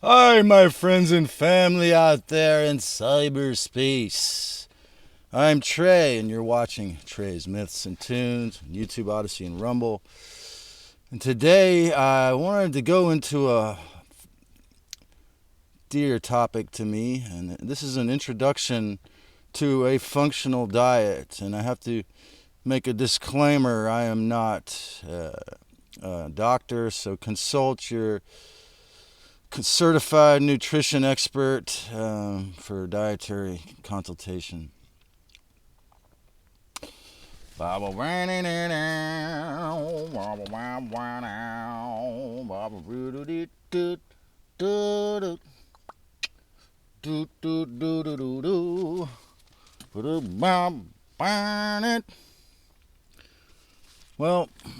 Hi, my friends and family out there in cyberspace. I'm Trey, and you're watching Trey's Myths and Tunes on YouTube, Odyssey, and Rumble. And today I wanted to go into a dear topic to me, and this is an introduction to a functional diet. And I have to make a disclaimer: I am not a doctor, so consult your certified nutrition expert for dietary consultation. Well,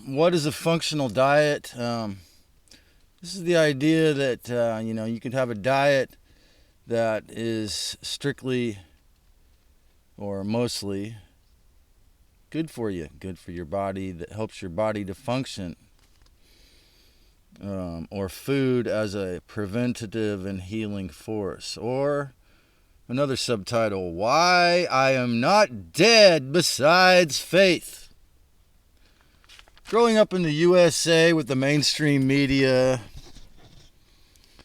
what is a functional diet? This is the idea that you could have a diet that is strictly or mostly good for you, good for your body, that helps your body to function, or food as a preventative and healing force, or another subtitle: Why I Am Not Dead Besides Faith. Growing up in the USA with the mainstream media,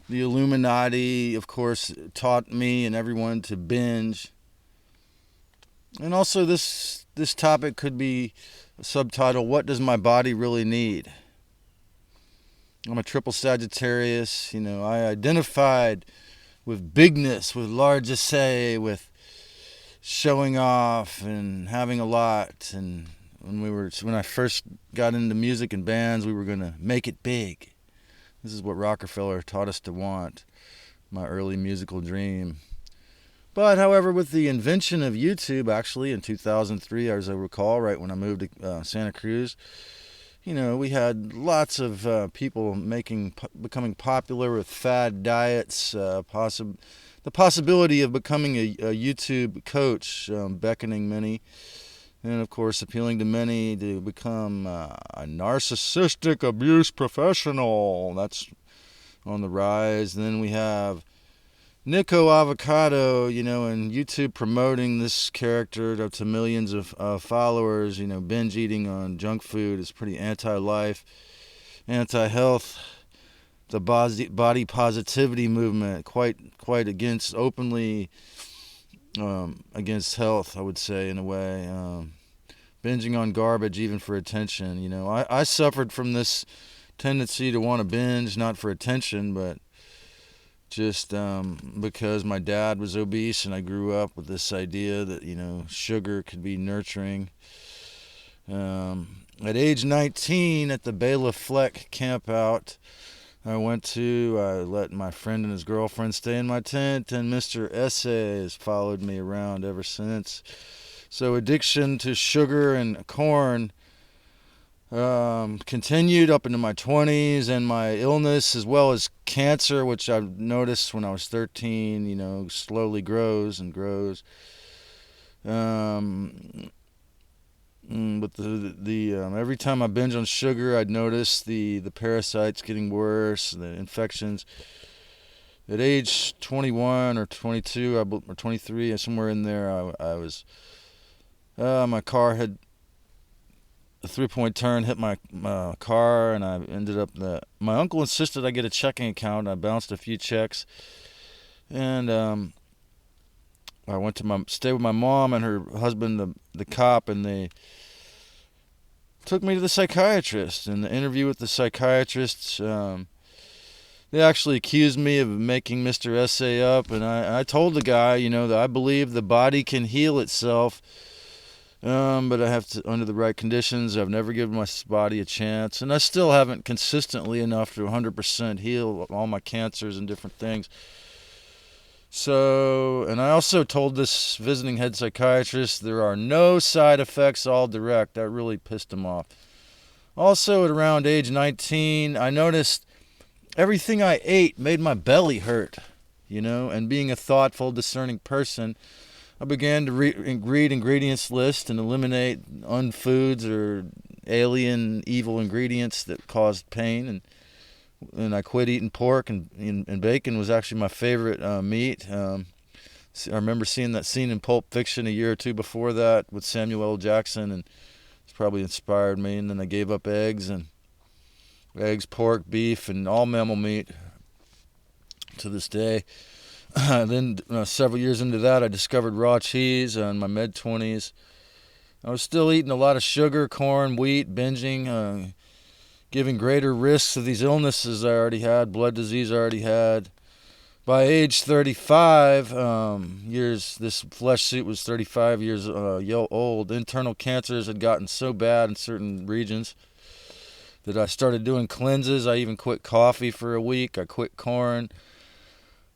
the Illuminati, of course, taught me and everyone to binge. And also this topic could be a subtitle: What does my body really need? I'm a triple Sagittarius. I identified with bigness, with largesse, with showing off and having a lot. And when I first got into music and bands, we were going to make it big. This is what Rockefeller taught us to want, my early musical dream. But, however, with the invention of YouTube, actually, in 2003, as I recall, right when I moved to Santa Cruz, we had lots of people becoming popular with fad diets, the possibility of becoming a YouTube coach, beckoning many, and, of course, appealing to many to become a narcissistic abuse professional. That's on the rise. And then we have Nico Avocado, and YouTube promoting this character to millions of followers. Binge eating on junk food is pretty anti-life, anti-health. The body positivity movement, quite openly against health, I would say, in a way. Binging on garbage even for attention. I suffered from this tendency to want to binge, not for attention, but just because my dad was obese and I grew up with this idea that, sugar could be nurturing. At age 19, at the Bela Fleck camp out I let my friend and his girlfriend stay in my tent, and Mr. Essay has followed me around ever since. So addiction to sugar and corn continued up into my 20s, and my illness, as well as cancer, which I noticed when I was 13, slowly grows and grows. But every time I binge on sugar, I'd notice the parasites getting worse, the infections. At age 21 or 22 or 23, somewhere in there, I was my car had a 3-point turn, hit my car, and I ended up my uncle insisted I get a checking account. I bounced a few checks, and I went to stay with my mom and her husband, the cop, and they took me to the psychiatrist. In the interview with the psychiatrist, they actually accused me of making Mr. Essay up, and I told the guy, that I believe the body can heal itself, but I have to, under the right conditions. I've never given my body a chance, and I still haven't consistently enough to 100% heal all my cancers and different things. So, and I also told this visiting head psychiatrist there are no side effects, all direct. That really pissed him off. Also, at around age 19, I noticed everything I ate made my belly hurt, and being a thoughtful, discerning person, I began to read ingredients list and eliminate unfoods or alien, evil ingredients that caused pain, and and I quit eating pork, and bacon was actually my favorite meat. I remember seeing that scene in Pulp Fiction a year or two before that with Samuel L. Jackson, and it's probably inspired me. And then I gave up eggs, pork, beef, and all mammal meat to this day. Then several years into that, I discovered raw cheese in my mid-20s. I was still eating a lot of sugar, corn, wheat, binging, giving greater risks of these illnesses I already had, blood disease I already had. By age 35 years, this flesh suit was 35 years old. Internal cancers had gotten so bad in certain regions that I started doing cleanses. I even quit coffee for a week. I quit corn.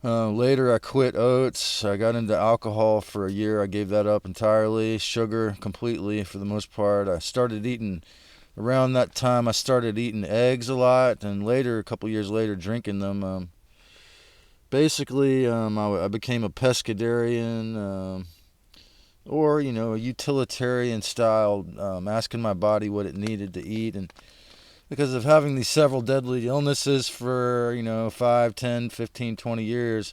Later, I quit oats. I got into alcohol for a year. I gave that up entirely. Sugar, completely, for the most part. I started eating, around that time, I started eating eggs a lot. And later, a couple years later, drinking them. Basically, I became a pescatarian, or, a utilitarian style, asking my body what it needed to eat. And because of having these several deadly illnesses for, 5, 10, 15, 20 years,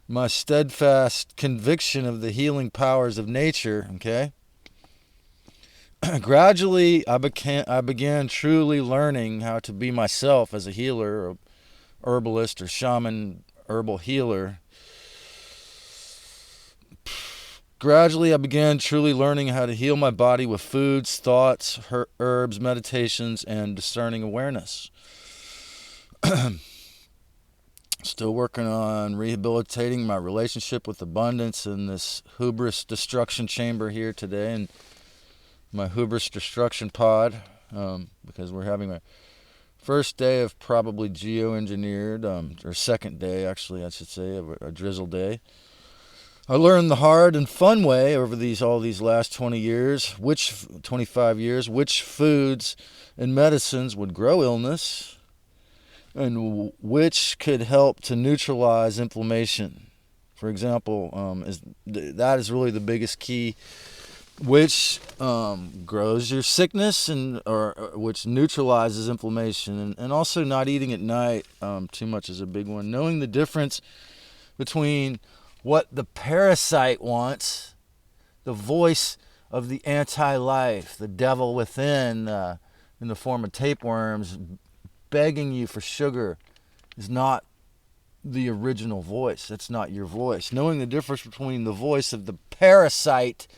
my steadfast conviction of the healing powers of nature, okay, gradually I began truly learning how to be myself as a healer, or herbalist, or shaman, herbal healer. Gradually, I began truly learning how to heal my body with foods, thoughts, herbs, meditations, and discerning awareness. Still working on rehabilitating my relationship with abundance in this hubris destruction chamber here today, in my hubris destruction pod, because we're having my first day of probably geoengineered, or second day, actually, I should say, of a drizzle day. I learned the hard and fun way over all these last 25 years, which foods and medicines would grow illness, and which could help to neutralize inflammation. For example, that is really the biggest key, which grows your sickness, or which neutralizes inflammation, and also not eating at night too much is a big one. Knowing the difference between what the parasite wants, the voice of the anti-life, the devil within, in the form of tapeworms, begging you for sugar, is not the original voice. That's not your voice. Knowing the difference between the voice of the parasite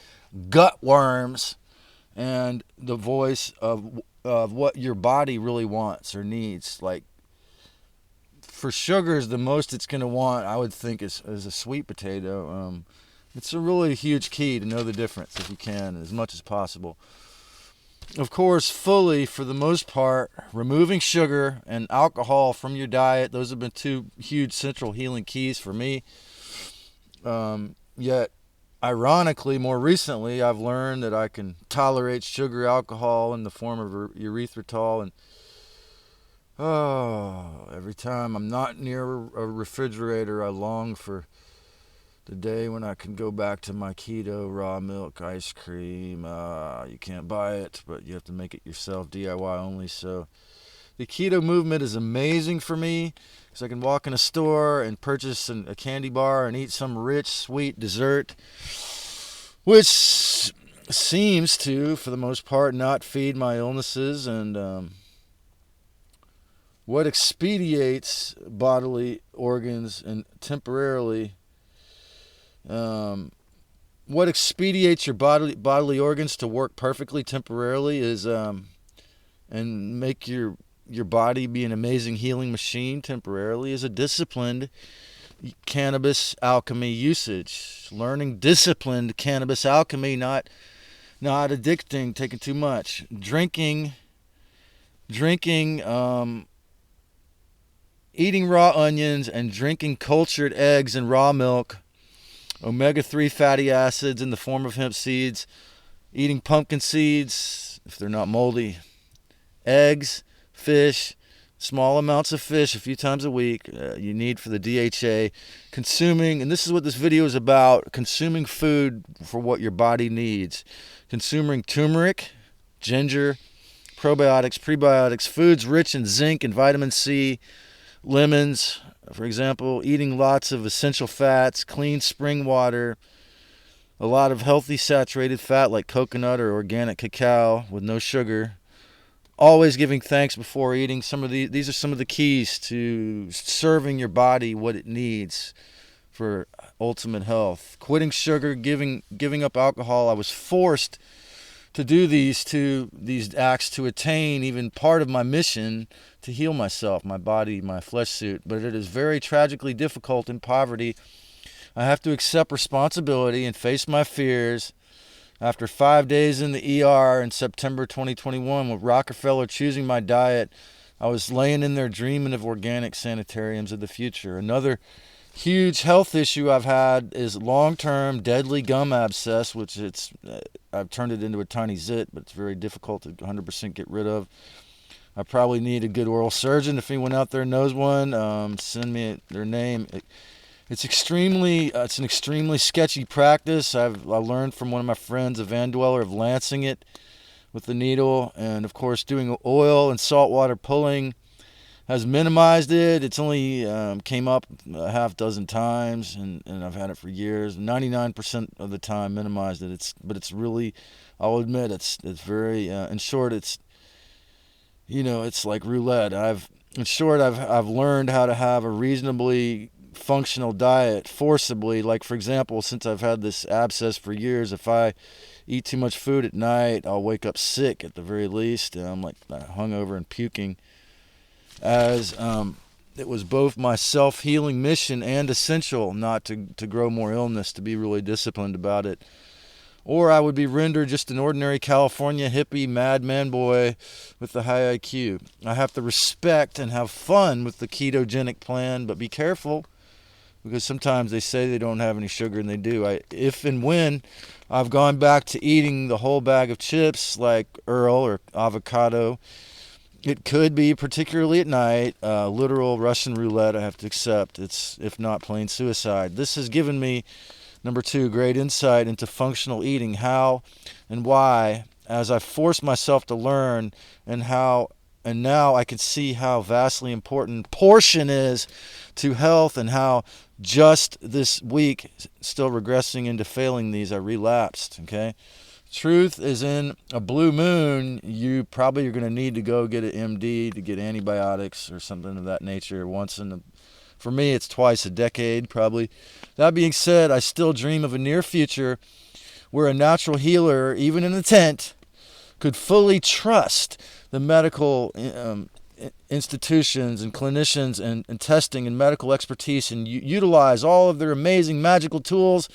gut worms and the voice of what your body really wants or needs. Like, for sugars, the most it's going to want, I would think, is a sweet potato. It's a really huge key to know the difference, if you can, as much as possible. Of course, fully, for the most part, removing sugar and alcohol from your diet. Those have been two huge central healing keys for me. Yet, ironically, more recently, I've learned that I can tolerate sugar, alcohol in the form of erythritol, and every time I'm not near a refrigerator, I long for the day when I can go back to my keto raw milk ice cream. You can't buy it, but you have to make it yourself, DIY only. So the keto movement is amazing for me, because I can walk in a store and purchase a candy bar and eat some rich, sweet dessert, which seems to, for the most part, not feed my illnesses. And what expedites bodily organs and temporarily, what expedites your bodily organs to work perfectly temporarily is, and make your body be an amazing healing machine temporarily, is a disciplined cannabis alchemy usage. Learning disciplined cannabis alchemy, not addicting, taking too much. Drinking, eating raw onions and drinking cultured eggs and raw milk, omega-3 fatty acids in the form of hemp seeds, eating pumpkin seeds if they're not moldy, eggs, fish, small amounts of fish a few times a week you need for the DHA, consuming, and this is what this video is about, consuming food for what your body needs, consuming turmeric, ginger, probiotics, prebiotics, foods rich in zinc and vitamin C, lemons, for example, eating lots of essential fats, clean spring water, a lot of healthy saturated fat like coconut or organic cacao with no sugar. Always giving thanks before eating. These are some of the keys to serving your body what it needs for ultimate health. Quitting sugar, giving up alcohol. I was forced to do these acts to attain even part of my mission to heal myself, my body, my flesh suit. But it is very tragically difficult in poverty. I have to accept responsibility and face my fears. After 5 days in the ER in September 2021 with Rockefeller choosing my diet, I was laying in there dreaming of organic sanitariums of the future. Another huge health issue I've had is long-term deadly gum abscess, which I've turned it into a tiny zit, but it's very difficult to 100% get rid of. I probably need a good oral surgeon. If anyone out there knows one, send me their name. It's an extremely sketchy practice. I learned from one of my friends, a Van Dweller, of lancing it with the needle, and of course doing oil and saltwater pulling has minimized it. It's only came up a half dozen times, and I've had it for years. 99% of the time minimized it. But it's really, I'll admit, it's very. In short, it's like roulette. I've learned how to have a reasonably functional diet forcibly. Like, for example, since I've had this abscess for years, if I eat too much food at night, I'll wake up sick at the very least. I'm like hungover and puking. As it was both my self-healing mission and essential not to grow more illness, to be really disciplined about it. Or I would be rendered just an ordinary California hippie madman boy with a high IQ. I have to respect and have fun with the ketogenic plan, but be careful, because sometimes they say they don't have any sugar, and they do. If and when I've gone back to eating the whole bag of chips like Earl or avocado, it could be, particularly at night, literal Russian roulette. I have to accept. It's, if not plain suicide. This has given me, number 2, great insight into functional eating, how and why, as I forced myself to learn, and now I can see how vastly important portion is to health, and how just this week, still regressing into failing these, I relapsed, okay? Truth is, in a blue moon, you probably are going to need to go get an MD to get antibiotics or something of that nature for me, it's twice a decade, probably. That being said, I still dream of a near future where a natural healer, even in a tent, could fully trust the medical institutions and clinicians and testing and medical expertise, and utilize all of their amazing magical tools.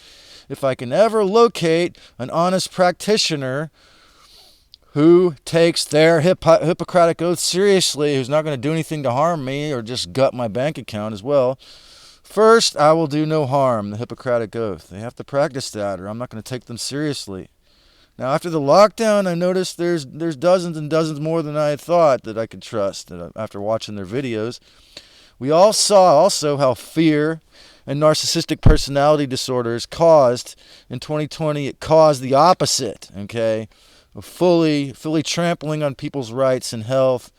If I can ever locate an honest practitioner who takes their Hippocratic oath seriously, who's not going to do anything to harm me or just gut my bank account as well, first, I will do no harm, the Hippocratic oath. They have to practice that, or I'm not going to take them seriously. Now, after the lockdown, I noticed there's dozens and dozens more than I had thought that I could trust after watching their videos. We all saw also how fear and narcissistic personality disorders caused, in 2020, it caused the opposite, okay? Fully trampling on people's rights and health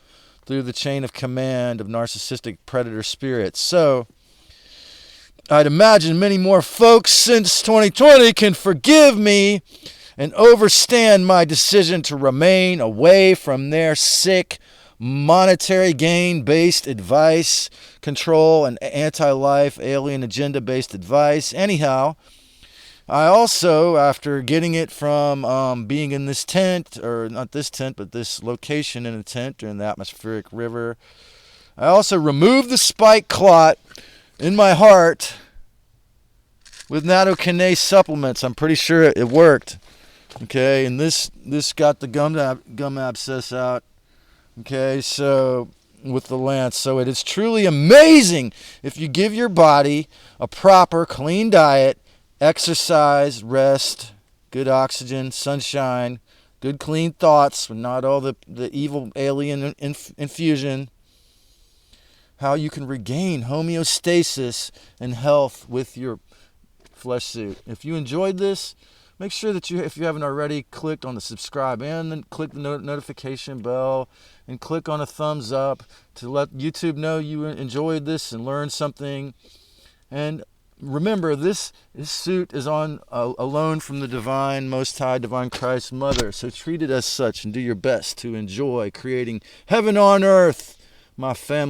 through the chain of command of narcissistic predator spirits. So, I'd imagine many more folks since 2020 can forgive me and overstand my decision to remain away from their sick, monetary gain-based advice, control, and anti-life, alien agenda-based advice. Anyhow, I also, after getting it from being in this tent, or not this tent, but this location in a tent in the atmospheric river, I also removed the spike clot in my heart with nattokinase supplements. I'm pretty sure it worked. Okay, and this got the gum abscess out. Okay, so with the lance. So it is truly amazing if you give your body a proper, clean diet, exercise, rest, good oxygen, sunshine, good clean thoughts, not all the evil alien infusion, how you can regain homeostasis and health with your flesh suit. If you enjoyed this, make sure that if you haven't already, clicked on the subscribe and then click the notification bell and click on a thumbs up to let YouTube know you enjoyed this and learned something. And remember, this suit is on a loan from the divine, most high, divine Christ Mother. So treat it as such and do your best to enjoy creating heaven on earth, my family.